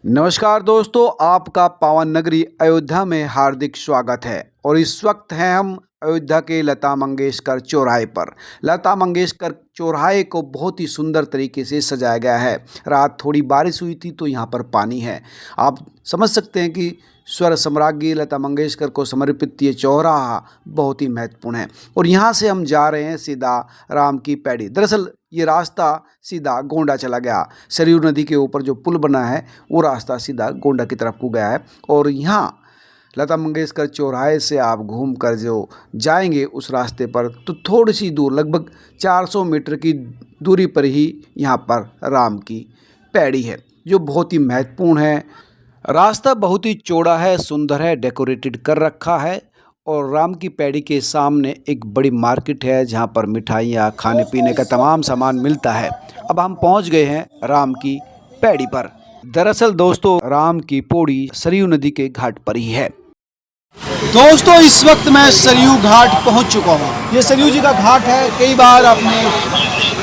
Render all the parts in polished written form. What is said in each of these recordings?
नमस्कार दोस्तों, आपका पावन नगरी अयोध्या में हार्दिक स्वागत है। और इस वक्त हैं हम अयोध्या के लता मंगेशकर चौराहे पर। लता मंगेशकर चौराहे को बहुत ही सुंदर तरीके से सजाया गया है। रात थोड़ी बारिश हुई थी तो यहाँ पर पानी है। आप समझ सकते हैं कि स्वर सम्राज्ञी लता मंगेशकर को समर्पित ये चौराहा बहुत ही महत्वपूर्ण है। और यहाँ से हम जा रहे हैं सीधा राम की पैड़ी। दरअसल ये रास्ता सीधा गोंडा चला गया। सरयू नदी के ऊपर जो पुल बना है वो रास्ता सीधा गोंडा की तरफ को गया है। और यहाँ लता मंगेशकर चौराहे से आप घूम कर जो जाएंगे उस रास्ते पर तो थोड़ी सी दूर, लगभग 400 मीटर की दूरी पर ही यहाँ पर राम की पैड़ी है, जो बहुत ही महत्वपूर्ण है। रास्ता बहुत ही चौड़ा है, सुंदर है, डेकोरेटेड कर रखा है। और राम की पैड़ी के सामने एक बड़ी मार्केट है जहाँ पर मिठाइयाँ, खाने पीने का तमाम सामान मिलता है। अब हम पहुँच गए हैं राम की पैड़ी पर। दरअसल दोस्तों, राम की पौड़ी सरयू नदी के घाट पर ही है। दोस्तों, इस वक्त मैं सरयू घाट पहुंच चुका हूं। ये सरयू जी का घाट है। कई बार आपने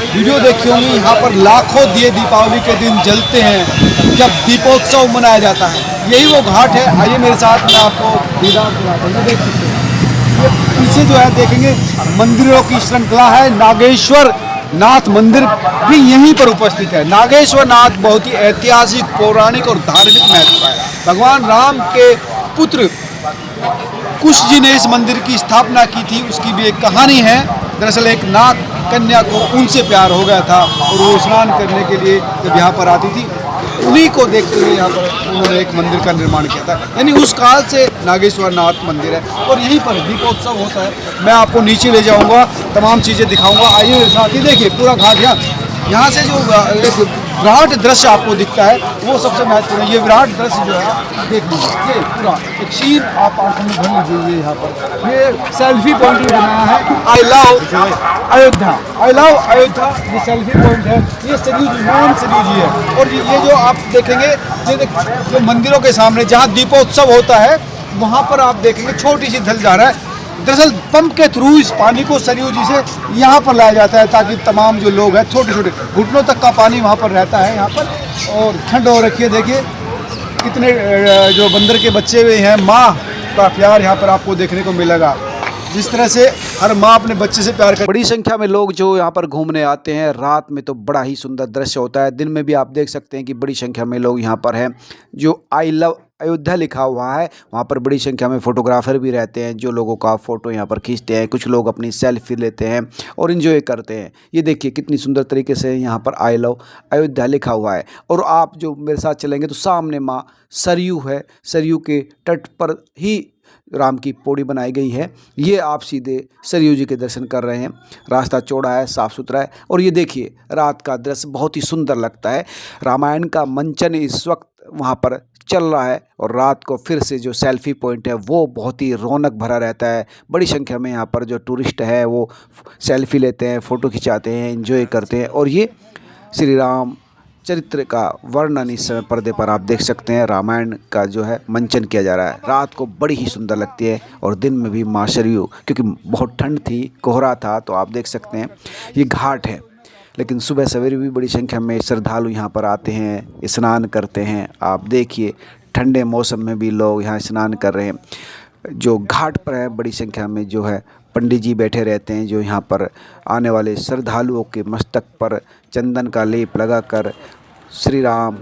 वीडियो देखी होंगी, यहाँ पर लाखों दिए दीपावली के दिन जलते हैं जब दीपोत्सव मनाया जाता है। यही वो घाट है। आइए मेरे साथ, मैं आपको दीदार कराता हूं। देख सकते हैं, ये पीछे जो है देखेंगे मंदिरों की श्रृंखला है। नागेश्वर नाथ मंदिर भी यहीं पर उपस्थित है। नागेश्वर नाथ बहुत ही ऐतिहासिक, पौराणिक और धार्मिक महत्व है। भगवान राम के पुत्र कुश जी ने इस मंदिर की स्थापना की थी, उसकी भी एक कहानी है। दरअसल एक नाग कन्या को उनसे प्यार हो गया था और वो स्नान करने के लिए जब यहाँ पर आती थी, उन्हीं को देखते हुए यहाँ पर उन्होंने एक मंदिर का निर्माण किया था। यानी उस काल से नागेश्वर नाथ मंदिर है और यहीं पर दीपोत्सव होता है। मैं आपको नीचे ले जाऊँगा, तमाम चीज़ें दिखाऊँगा। आइए मेरे साथ ही। देखिए पूरा घाट यहाँ से जो एक विराट दृश्य आपको दिखता है वो सबसे महत्वपूर्ण है। ये विराट दृश्य जो है देख लीजिए, ये पूरा एक शीर आप आंखों में भर लीजिए। ये यहाँ पर ये सेल्फी पॉइंट भी बनाया है। I love Ayodhya, I love Ayodhya, ये सेल्फी पॉइंट है। ये सरयू जी, मेन सरयू जी है। और ये जो आप देखेंगे, ये जो मंदिरों के सामने जहाँ दीपोत्सव होता है वहाँ पर आप देखेंगे छोटी सी धल जा रहा है। दरअसल पंप के थ्रू इस पानी को सरयू जी से यहाँ पर लाया जाता है ताकि तमाम जो लोग हैं, छोटे छोटे घुटनों तक का पानी वहाँ पर रहता है यहाँ पर। और ठंड हो रखी है। देखिए कितने जो बंदर के बच्चे हुए हैं, माँ का प्यार यहाँ पर आपको देखने को मिलेगा। जिस तरह से हर माँ अपने बच्चे से प्यार कर। बड़ी संख्या में लोग जो यहाँ पर घूमने आते हैं। रात में तो बड़ा ही सुंदर दृश्य होता है। दिन में भी आप देख सकते हैं कि बड़ी संख्या में लोग यहाँ पर हैं। जो आई लव अयोध्या लिखा हुआ है वहाँ पर बड़ी संख्या में फोटोग्राफर भी रहते हैं जो लोगों का फ़ोटो यहाँ पर खींचते हैं। कुछ लोग अपनी सेल्फी लेते हैं और इन्जॉय करते हैं। ये देखिए कितनी सुंदर तरीके से यहाँ पर आई लव अयोध्या लिखा हुआ है। और आप जो मेरे साथ चलेंगे तो सामने माँ सरयू है। सरयू के तट पर ही राम की पौड़ी बनाई गई है। ये आप सीधे सरयू जी के दर्शन कर रहे हैं। रास्ता चौड़ा है, साफ़ सुथरा है। और ये देखिए रात का दृश्य बहुत ही सुंदर लगता है। रामायण का मंचन इस वक्त वहाँ पर चल रहा है। और रात को फिर से जो सेल्फी पॉइंट है वो बहुत ही रौनक भरा रहता है। बड़ी संख्या में यहाँ पर जो टूरिस्ट है वो सेल्फी लेते हैं, फ़ोटो खिंचाते हैं, एंजॉय करते हैं। और ये श्री राम चरित्र का वर्णन इस समय पर्दे पर आप देख सकते हैं। रामायण का जो है मंचन किया जा रहा है। रात को बड़ी ही सुंदर लगती है और दिन में भी माँ सरयू, क्योंकि बहुत ठंड थी, कोहरा था, तो आप देख सकते हैं ये घाट है। लेकिन सुबह सवेरे भी बड़ी संख्या में श्रद्धालु यहाँ पर आते हैं, स्नान करते हैं। आप देखिए ठंडे मौसम में भी लोग यहाँ स्नान कर रहे हैं। जो घाट पर है बड़ी संख्या में जो है पंडित जी बैठे रहते हैं, जो यहाँ पर आने वाले श्रद्धालुओं के मस्तक पर चंदन का लेप लगाकर श्री राम,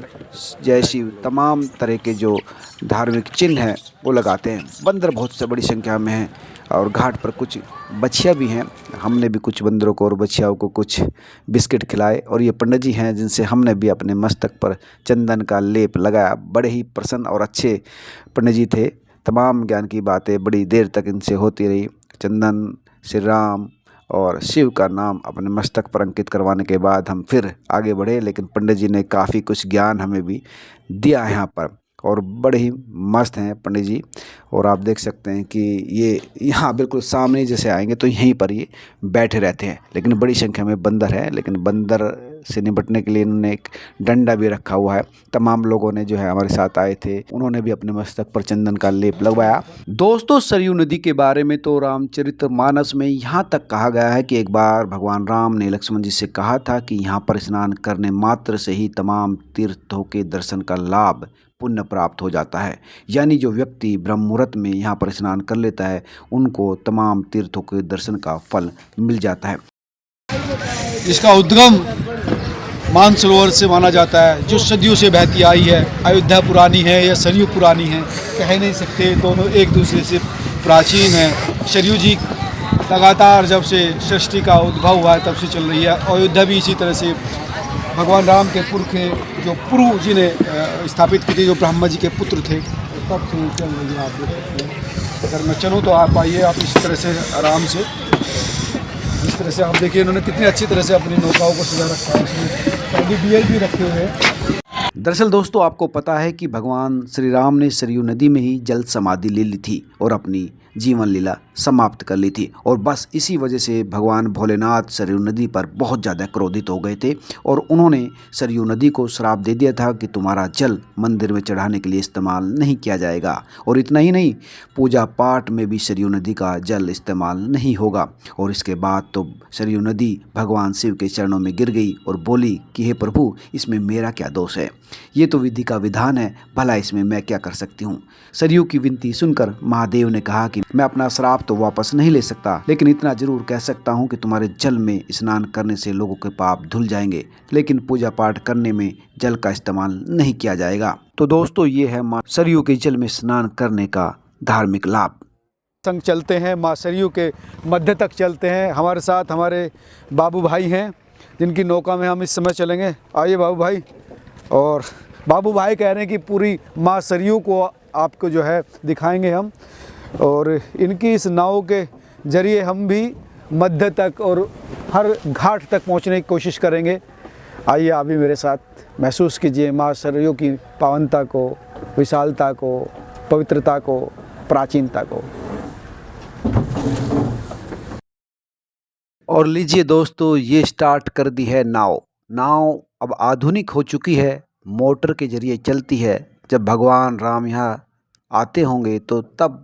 जय शिव, तमाम तरह के जो धार्मिक चिन्ह हैं वो लगाते हैं। बंदर बहुत से बड़ी संख्या में हैं और घाट पर कुछ बछिया भी हैं। हमने भी कुछ बंदरों को और बछियाओं को कुछ बिस्किट खिलाए। और ये पंडित जी हैं जिनसे हमने भी अपने मस्तक पर चंदन का लेप लगाया। बड़े ही प्रसन्न और अच्छे पंडित जी थे। तमाम ज्ञान की बातें बड़ी देर तक इनसे होती रही। चंदन, श्री राम और शिव का नाम अपने मस्तक पर अंकित करवाने के बाद हम फिर आगे बढ़े। लेकिन पंडित जी ने काफ़ी कुछ ज्ञान हमें भी दिया है यहाँ पर। और बड़े ही मस्त हैं पंडित जी। और आप देख सकते हैं कि ये यहाँ बिल्कुल सामने जैसे आएंगे तो यहीं पर ये बैठे रहते हैं। लेकिन बड़ी संख्या में बंदर है, लेकिन बंदर से निपटने के लिए इन्होंने एक डंडा भी रखा हुआ है। तमाम लोगों ने जो है हमारे साथ आए थे, उन्होंने भी अपने मस्तक पर चंदन का लेप लगवाया। दोस्तों, सरयू नदी के बारे में तो रामचरितमानस में यहाँ तक कहा गया है कि एक बार भगवान राम ने लक्ष्मण जी से कहा था कि यहाँ पर स्नान करने मात्र से ही तमाम तीर्थों के दर्शन का लाभ पुण्य प्राप्त हो जाता है। यानी जो व्यक्ति ब्रह्म मुहूर्त में यहाँ पर स्नान कर लेता है उनको तमाम तीर्थों के दर्शन का फल मिल जाता है। इसका उद्गम मानसरोवर से माना जाता है, जो सदियों से बहती आई है। अयोध्या पुरानी है या सरयू पुरानी है, कह नहीं सकते, दोनों एक दूसरे से प्राचीन है। सरयू जी लगातार जब से सृष्टि का उद्भव हुआ है तब से चल रही है। अयोध्या भी इसी तरह से भगवान राम के पुरख जो पूर्व जी ने स्थापित की थी, जो ब्रह्मा जी के पुत्र थे, तब से चल रही है। आप देखते हैं, अगर मैं चलूँ तो आप आइए, आप इस तरह से आराम से, इस तरह से आप देखिए इन्होंने कितनी अच्छी तरह से अपनी नौकाओं को सजा रखा है। इसमें बियर भी रखे हुए हैं। दरअसल दोस्तों, आपको पता है कि भगवान श्री राम ने सरयू नदी में ही जल समाधि ले ली थी और अपनी जीवन लीला समाप्त कर ली थी। और बस इसी वजह से भगवान भोलेनाथ सरयू नदी पर बहुत ज़्यादा क्रोधित हो गए थे और उन्होंने सरयू नदी को श्राप दे दिया था कि तुम्हारा जल मंदिर में चढ़ाने के लिए इस्तेमाल नहीं किया जाएगा। और इतना ही नहीं, पूजा पाठ में भी सरयू नदी का जल इस्तेमाल नहीं होगा। और इसके बाद तो सरयू नदी भगवान शिव के चरणों में गिर गई और बोली कि हे प्रभु, इसमें मेरा क्या दोष है? ये तो विधि का विधान है, भला इसमें मैं क्या कर सकती हूँ। सरयू की विनती सुनकर महादेव ने कहा कि मैं अपना श्राप तो वापस नहीं ले सकता, लेकिन इतना जरूर कह सकता हूँ कि तुम्हारे जल में स्नान करने से लोगों के पाप धुल जाएंगे, लेकिन पूजा पाठ करने में जल का इस्तेमाल नहीं किया जाएगा। तो दोस्तों, ये है माँ सरयू के जल में स्नान करने का धार्मिक लाभ। संग चलते हैं, माँ सरयू के मध्य तक चलते हैं। हमारे साथ हमारे बाबू भाई हैं, जिनकी नौका में हम इस समय चलेंगे। आइए बाबू भाई। और बाबू भाई कह रहे हैं कि पूरी माँ सरयू को आपको जो है दिखाएंगे हम, और इनकी इस नाव के ज़रिए हम भी मध्य तक और हर घाट तक पहुंचने की कोशिश करेंगे। आइए आप भी मेरे साथ महसूस कीजिए माँ सरयू की पावनता को, विशालता को, पवित्रता को, प्राचीनता को। और लीजिए दोस्तों, ये स्टार्ट कर दी है नाव। नाव अब आधुनिक हो चुकी है, मोटर के जरिए चलती है। जब भगवान राम यहाँ आते होंगे तो तब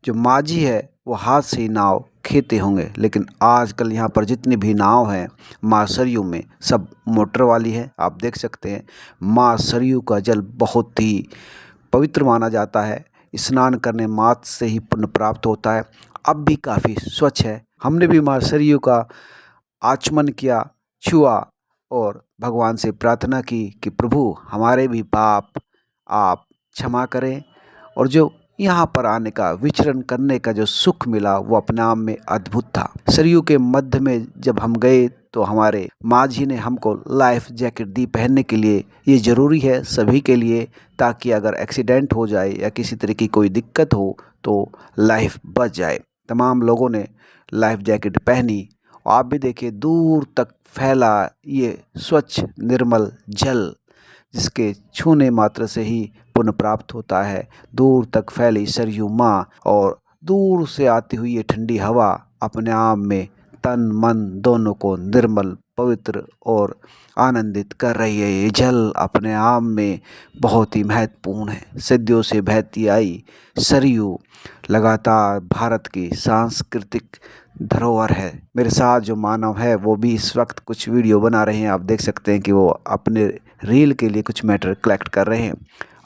जो माझी है वो हाथ से ही नाव खेते होंगे, लेकिन आजकल यहाँ पर जितनी भी नाव हैं माँ सरयू में, सब मोटर वाली है। आप देख सकते हैं माँ सरयू का जल बहुत ही पवित्र माना जाता है। स्नान करने मात्र से ही पुण्य प्राप्त होता है। अब भी काफ़ी स्वच्छ है। हमने भी माँ सरयू का आचमन किया, छुआ और भगवान से प्रार्थना की कि प्रभु, हमारे भी पाप आप क्षमा करें। और जो यहाँ पर आने का, विचरण करने का जो सुख मिला वो अपने आप में अद्भुत था। सरयू के मध्य में जब हम गए तो हमारे माझी ने हमको लाइफ जैकेट दी पहनने के लिए। ये ज़रूरी है सभी के लिए, ताकि अगर एक्सीडेंट हो जाए या किसी तरह की कोई दिक्कत हो तो लाइफ बच जाए। तमाम लोगों ने लाइफ जैकेट पहनी। आप भी देखिए, दूर तक फैला ये स्वच्छ निर्मल जल, जिसके छूने मात्र से ही पुण्य प्राप्त होता है। दूर तक फैली सरयू माँ और दूर से आती हुई ये ठंडी हवा अपने आप में तन मन दोनों को निर्मल, पवित्र और आनंदित कर रही है। ये जल अपने आप में बहुत ही महत्वपूर्ण है। सदियों से बहती आई सरयू लगातार भारत की सांस्कृतिक धरोहर है। मेरे साथ जो मानव है वो भी इस वक्त कुछ वीडियो बना रहे हैं। आप देख सकते हैं कि वो अपने रील के लिए कुछ मैटर कलेक्ट कर रहे हैं,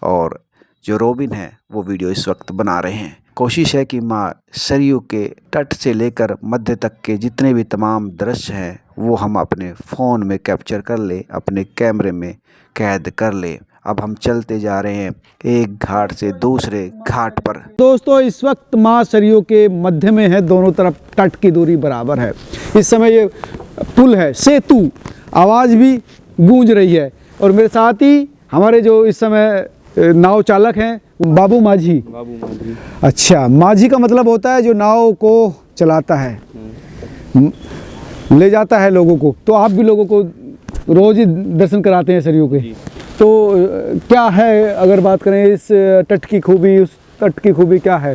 और जो रोबिन है वो वीडियो इस वक्त बना रहे हैं। कोशिश है कि माँ सरयू के तट से लेकर मध्य तक के जितने भी तमाम दृश्य हैं वो हम अपने फ़ोन में कैप्चर कर ले, अपने कैमरे में कैद कर ले। अब हम चलते जा रहे हैं एक घाट से दूसरे घाट पर। दोस्तों, इस वक्त माँ सरयू के मध्य में है, दोनों तरफ तट की दूरी बराबर है। इस समय ये पुल है, सेतु, आवाज़ भी गूंज रही है। और मेरे साथ ही हमारे जो इस समय नाव चालक हैं बाबू माझी। अच्छा, माझी का मतलब होता है जो नाव को चलाता है, ले जाता है लोगों को। तो आप भी लोगों को रोज ही दर्शन कराते हैं सरयू के। तो क्या है, अगर बात करें इस तट की खूबी, उस तट की खूबी क्या है?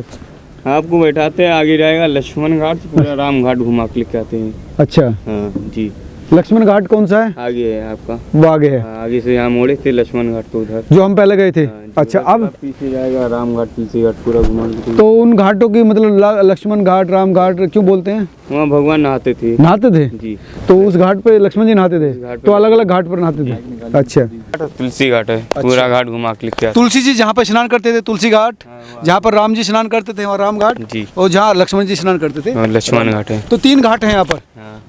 आपको बैठाते हैं, आगे जाएगा लक्ष्मण घाट, पूरा राम घाट घुमा के लेके आते हैं। अच्छा, हाँ जी। लक्ष्मण घाट कौन सा है? आगे है आपका, वो आगे है। आगे से यहाँ मोड़े थे लक्ष्मण घाट तो उधर। जो हम पहले गए थे। अच्छा, अब पीछे जाएगा राम घाट, पीछे घाट पूरा घुमा के। तो उन घाटों की मतलब लक्ष्मण घाट, राम घाट क्यों बोलते हैं? वहाँ भगवान नहाते थे। नहाते थे जी। तो उस घाट पे लक्ष्मण जी नहाते थे, तो अलग अलग घाट पर नहाते थे। अच्छा, तुलसी घाट है, पूरा घाट घुमा के लिखते हैं। तुलसी जी जहाँ पे स्नान करते थे तुलसी घाट, जहाँ पर राम जी स्नान करते थे वहाँ राम घाट जी, और जहाँ लक्ष्मण जी स्नान करते थे लक्ष्मण घाट है। तो 3 घाट हैं यहाँ पर।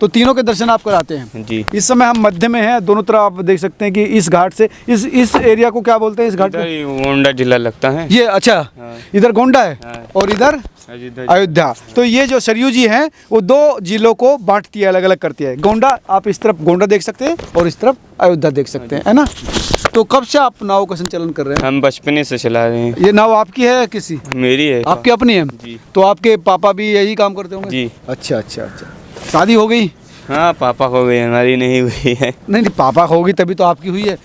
तो तीनों के दर्शन आप कराते हैं जी। इस समय हम मध्य में हैं, दोनों तरफ आप देख सकते हैं कि इस घाट से इस एरिया को क्या बोलते हैं? इस घाट को गोंडा जिला लगता है ये। अच्छा, इधर गोंडा है और इधर अयोध्या। तो ये जो सरयू जी हैं वो 2 जिलों को बांटती है, अलग अलग करती है। गोंडा, आप इस तरफ गोंडा देख सकते हैं और इस तरफ अयोध्या देख सकते हैं, है ना। तो कब से आप नाव का संचालन कर रहे हैं? हम बचपने से चला रहे हैं। ये नाव आपकी है किसी? मेरी है। आपकी अपनी है जी। तो आपके पापा भी यही काम करते होंगे? जी। अच्छा अच्छा अच्छा। शादी हो गई? हाँ, पापा हो गई, हमारी नहीं हुई है। नहीं नहीं, पापा होगी तभी तो आपकी हुई है।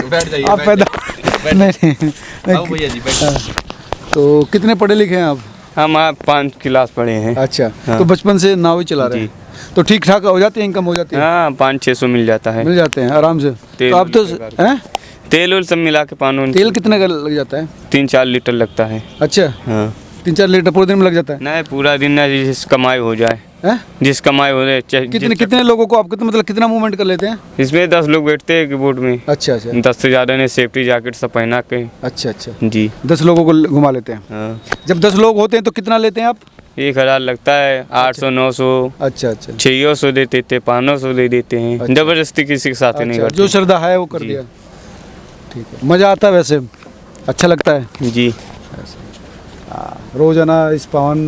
बैठ जाइए, आप पैदा नहीं भैया जी तो कितने पढ़े लिखे हैं आप? हम 5 क्लास पढ़े हैं। अच्छा, हाँ। तो बचपन से नाव ही चला रहे हैं। तो ठीक ठाक हो जाती है, इनकम हो जाती है? हाँ, 500-600 मिल जाता है। मिल जाते हैं आराम से। तेल तो अब तो हैं? तेल उल सब मिला के पानी। तेल कितने का लग जाता है? 3-4 लीटर लगता है। अच्छा, हाँ। 3-4 लीटर पूरे दिन में लग जाता है? नहीं, पूरा दिन ना, जिस कमाई हो जाए। हैं? जिस कमाई हो जाए। कितने लोगों को आप मतलब कितना मूवमेंट कर लेते हैं? इसमें 10 लोग बैठते हैं बोट में। अच्छा अच्छा 10 से ज़्यादा ने सेफ्टी जैकेट सब पहना के। अच्छा अच्छा। जी। 10 लोगों को घुमा लेते हैं। हाँ। जब 10 लोग होते हैं तो कितना लेते हैं आप? 1000 लगता है, 800-900। अच्छा अच्छा 600 दे देते हैं, 500 दे देते हैं। अच्छा। जबरदस्ती किसी के साथ नहीं अच्छा, करते। जो श्रद्धा है वो कर जी। दिया। ठीक है, मज़ा आता है वैसे, अच्छा लगता है जी। रोजाना इस पावन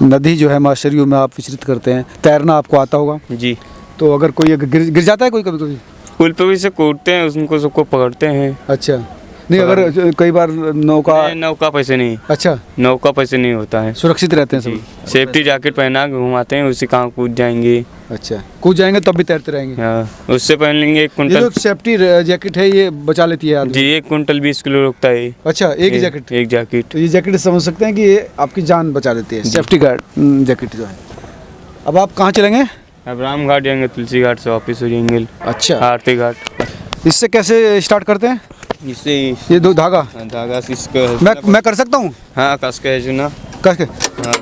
नदी जो है माँ सरयू में आप विचरित करते हैं। तैरना आपको आता होगा? जी। तो अगर कोई गिर जाता है कोई कभी कभी? पुल पे भी से कूदते हैं, उनको सबको पकड़ते हैं। अच्छा, नहीं अगर कई बार नौका? नौका पैसे नहीं। अच्छा, नौका पैसे नहीं होता है। सुरक्षित रहते हैं सब? सेफ्टी जैकेट पहना के घुमाते हैं, उसी कहाँ कूद जाएंगे। अच्छा, कूद जाएंगे तब भी तैरते रहेंगे? हाँ, उससे पहन लेंगे 1 ये कुंटल। जो सेफ्टी जैकेट है ये बचा लेती है आदमी? जी, 1 कुंटल 20 किलो रुकता है। अच्छा, एक ही जैकेट? एक जैकेट। तो ये जैकेट समझ सकते हैं कि ये आपकी जान बचा देती है, सेफ्टी गार्ड जैकेट जो है। अब आप कहाँ चलेंगे? अब राम घाट जाएंगे, तुलसी घाट से वापस हो जाएंगे। अच्छा, आरती घाट। इससे कैसे स्टार्ट करते हैं? इससे ये 2 धागा धागा इसको मैं कर सकता हूँ? हाँ, कस के है ना। कस के हाँ,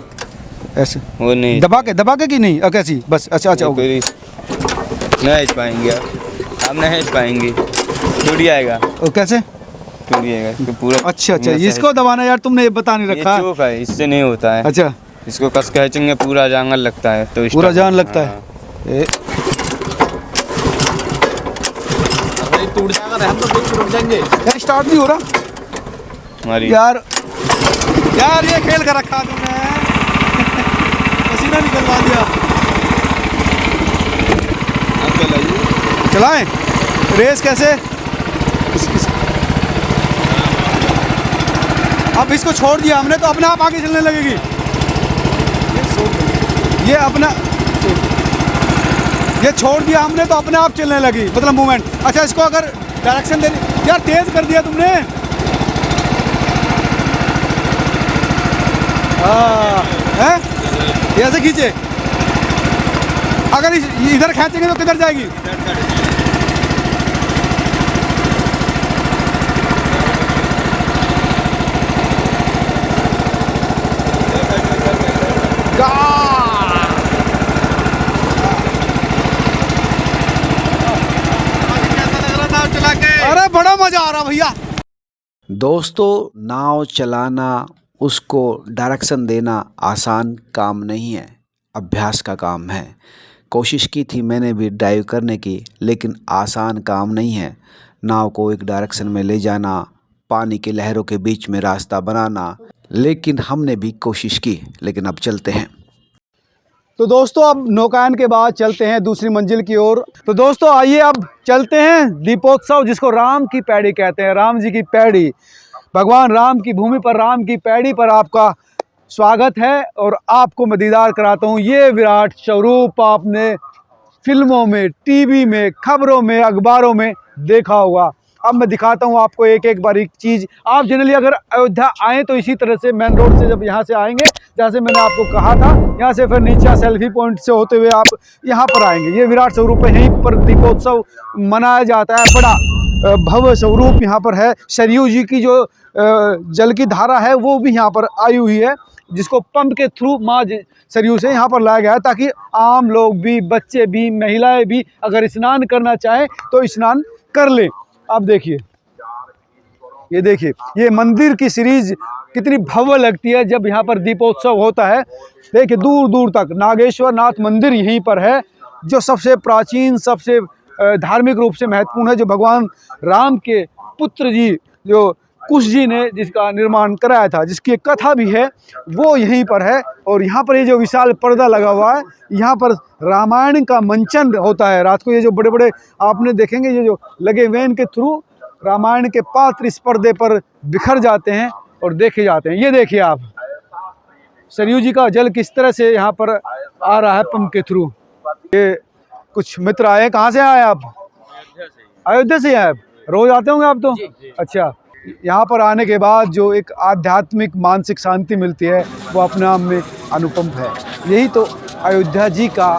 ऐसे वो नहीं दबा के कि नहीं? कैसी बस? अच्छा अच्छा, नहीं हिच पाएंगे आप नहीं हिच पाएंगे, टूट जाएगा। और कैसे टूट जाएगा इसको पूरा। अच्छा अच्छा, इसको दबाना यार, तुमने ये बता नहीं रखा। ये चोक है, इससे नहीं होता है। अच्छा, इसको कस के खींचेंगे पूरा जांगल लगता है तो पूरा जान लगता है। टूट जाएगा, हम तो बीच में रुक जाएंगे। यार स्टार्ट नहीं हो रहा हमारी। यार ये खेल कर रखा तुमने, पसीना निकलवा दिया। चलाएं रेस कैसे? अब इसको छोड़ दिया हमने तो अपने आप आगे चलने लगेगी। ये छोड़ दिया हमने तो अपने आप चलने लगी, मतलब मूवमेंट। अच्छा, इसको अगर डायरेक्शन दे यार, तेज कर दिया तुमने। है ऐसे खींचे, अगर इधर खींचेंगे तो किधर जाएगी? अरे बड़ा मजा आ रहा भैया। दोस्तों, नाव चलाना, उसको डायरेक्शन देना आसान काम नहीं है, अभ्यास का काम है। कोशिश की थी मैंने भी ड्राइव करने की, लेकिन आसान काम नहीं है। नाव को एक डायरेक्शन में ले जाना, पानी की लहरों के बीच में रास्ता बनाना, लेकिन हमने भी कोशिश की। लेकिन अब चलते हैं। तो दोस्तों, अब नौकायन के बाद चलते हैं दूसरी मंजिल की ओर। तो दोस्तों आइए अब चलते हैं दीपोत्सव, जिसको राम की पैड़ी कहते हैं, राम जी की पैड़ी। भगवान राम की भूमि पर, राम की पैड़ी पर आपका स्वागत है और आपको मैं दीदार कराता हूँ। ये विराट स्वरूप आपने फिल्मों में, टीवी में, खबरों में, अखबारों में देखा होगा। अब मैं दिखाता हूँ आपको एक बारीक चीज़। आप जनरली अगर अयोध्या आएँ तो इसी तरह से मेन रोड से जब यहाँ से आएंगे जहाँ से मैंने आपको कहा था, यहाँ से फिर नीचे सेल्फी पॉइंट से होते हुए आप यहाँ पर आएंगे। ये विराट स्वरूप है, यहीं पर दीपोत्सव मनाया जाता है। बड़ा भव्य स्वरूप यहाँ पर है। सरयू जी की जो जल की धारा है वो भी यहाँ पर आई हुई है, जिसको पंप के थ्रू माँ सरयू से यहाँ पर लाया गया है, ताकि आम लोग भी, बच्चे भी, महिलाएं भी अगर स्नान करना चाहें तो स्नान कर लें। आप देखिए, ये देखिए, ये मंदिर की सीरीज कितनी भव्य लगती है जब यहाँ पर दीपोत्सव होता है। देखिए, दूर दूर तक नागेश्वर नाथ मंदिर यहीं पर है, जो सबसे प्राचीन, सबसे धार्मिक रूप से महत्वपूर्ण है, जो भगवान राम के पुत्र जी जो कुश जी ने जिसका निर्माण कराया था, जिसकी एक कथा भी है, वो यहीं पर है। और यहाँ पर ये जो विशाल पर्दा लगा हुआ है, यहाँ पर रामायण का मंचन होता है रात को। ये जो बड़े बड़े आपने देखेंगे, ये जो लगे हुए इनके थ्रू रामायण के पात्र इस पर्दे पर बिखर जाते हैं और देखे जाते हैं। ये देखिए आप, सरयू जी का जल किस तरह से यहाँ पर आ रहा है पंप के थ्रू। ये कुछ मित्र आए, कहाँ से आए आप? अयोध्या से आए आप? रोज आते होंगे आप तो? अच्छा, यहाँ पर आने के बाद जो एक आध्यात्मिक मानसिक शांति मिलती है वो अपने आप में अनुपम है। यही तो अयोध्या जी का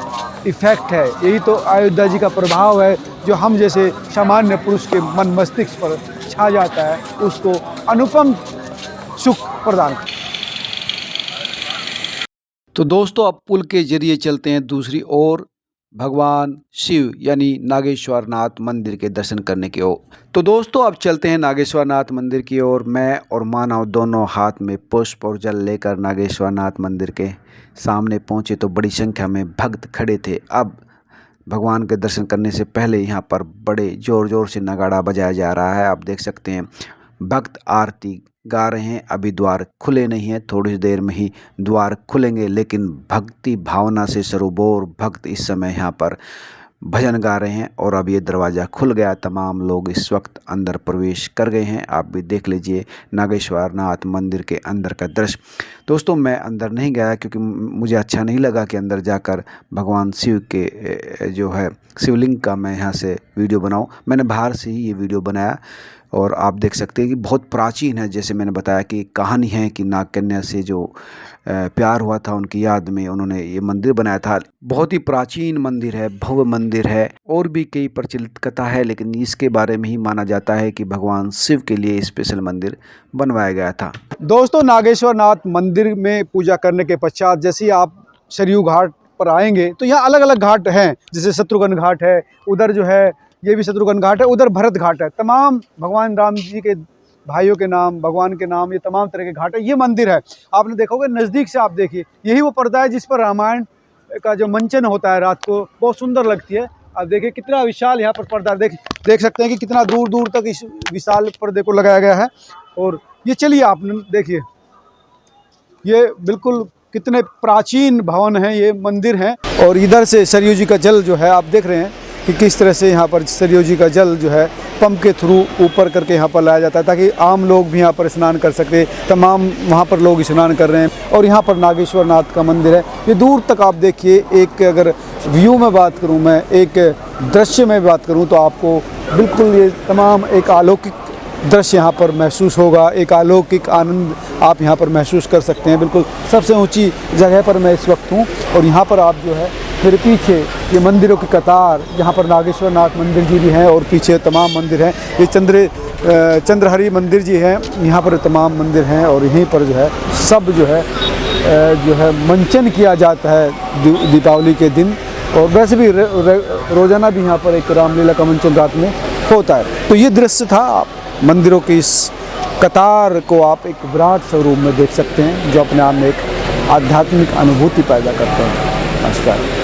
इफ़ेक्ट है, यही तो अयोध्या जी का प्रभाव है, जो हम जैसे सामान्य पुरुष के मन मस्तिष्क पर छा जाता है, उसको अनुपम सुख प्रदान। तो दोस्तों, अब पुल के जरिए चलते हैं दूसरी ओर, भगवान शिव यानी नागेश्वर नाथ मंदिर के दर्शन करने की ओर। तो दोस्तों, अब चलते हैं नागेश्वर नाथ मंदिर की ओर। मैं और मानव दोनों हाथ में पुष्प और जल लेकर नागेश्वर नाथ मंदिर के सामने पहुंचे तो बड़ी संख्या में भक्त खड़े थे। अब भगवान के दर्शन करने से पहले यहाँ पर बड़े ज़ोर ज़ोर से नगाड़ा बजाया जा रहा है। आप देख सकते हैं, भक्त आरती गा रहे हैं। अभी द्वार खुले नहीं हैं, थोड़ी देर में ही द्वार खुलेंगे, लेकिन भक्ति भावना से सरोबोर भक्त इस समय यहाँ पर भजन गा रहे हैं। और अब ये दरवाज़ा खुल गया, तमाम लोग इस वक्त अंदर प्रवेश कर गए हैं। आप भी देख लीजिए नागेश्वर नाथ मंदिर के अंदर का दृश्य। दोस्तों, मैं अंदर नहीं गया क्योंकि मुझे अच्छा नहीं लगा कि अंदर जाकर भगवान शिव के जो है शिवलिंग का मैं यहाँ से वीडियो बनाऊँ। मैंने बाहर से ही ये वीडियो बनाया और आप देख सकते हैं कि बहुत प्राचीन है। जैसे मैंने बताया कि कहानी है कि नाग कन्या से जो प्यार हुआ था, उनकी याद में उन्होंने ये मंदिर बनाया था। बहुत ही प्राचीन मंदिर है, भव्य मंदिर है। और भी कई प्रचलित कथा है, लेकिन इसके बारे में ही माना जाता है कि भगवान शिव के लिए स्पेशल मंदिर बनवाया गया था। दोस्तों, नागेश्वर नाथ मंदिर में पूजा करने के पश्चात जैसे आप सरयू घाट पर आएंगे तो यहाँ अलग अलग घाट हैं। जैसे शत्रुघ्न घाट है, उधर जो है ये भी शत्रुघ्न घाट है, उधर भरत घाट है। तमाम भगवान राम जी के भाइयों के नाम, भगवान के नाम, ये तमाम तरह के घाट है। ये मंदिर है, आपने देखा होगा, नज़दीक से आप देखिए, यही वो पर्दा है जिस पर रामायण का जो मंचन होता है रात को, बहुत सुंदर लगती है। आप देखिए कितना विशाल यहाँ पर पर्दा देख सकते हैं कि कितना दूर दूर तक इस विशाल पर्दे को लगाया गया है। और ये चलिए आप देखिए, ये बिल्कुल कितने प्राचीन भवन हैं, ये मंदिर हैं। और इधर से सरयू जी का जल जो है आप देख रहे हैं कि किस तरह से यहाँ पर सरयू जी का जल जो है पंप के थ्रू ऊपर करके यहाँ पर लाया जाता है, ताकि आम लोग भी यहाँ पर स्नान कर सके। तमाम वहाँ पर लोग स्नान कर रहे हैं। और यहाँ पर नागेश्वर नाथ का मंदिर है। ये दूर तक आप देखिए, एक अगर व्यू में बात करूँ, मैं एक दृश्य में बात करूँ, तो आपको बिल्कुल ये तमाम एक अलौकिक दृश्य यहाँ पर महसूस होगा। एक अलौकिक आनंद आप यहाँ पर महसूस कर सकते हैं। बिल्कुल सबसे ऊंची जगह पर मैं इस वक्त हूँ और यहाँ पर आप जो है मेरे पीछे ये मंदिरों की कतार, जहाँ पर नागेश्वर नाथ मंदिर जी भी हैं और पीछे तमाम मंदिर हैं। ये चंद्रहरि मंदिर जी हैं, यहाँ पर तमाम मंदिर हैं। और यहीं पर जो है सब जो है मंचन किया जाता है दीपावली के दिन। और वैसे भी रोज़ाना भी यहाँ पर एक रामलीला का मंचन रात में होता है। तो ये दृश्य था, मंदिरों की इस कतार को आप एक विराट स्वरूप में देख सकते हैं, जो अपने आप में एक आध्यात्मिक अनुभूति पैदा करते हैं। नमस्कार।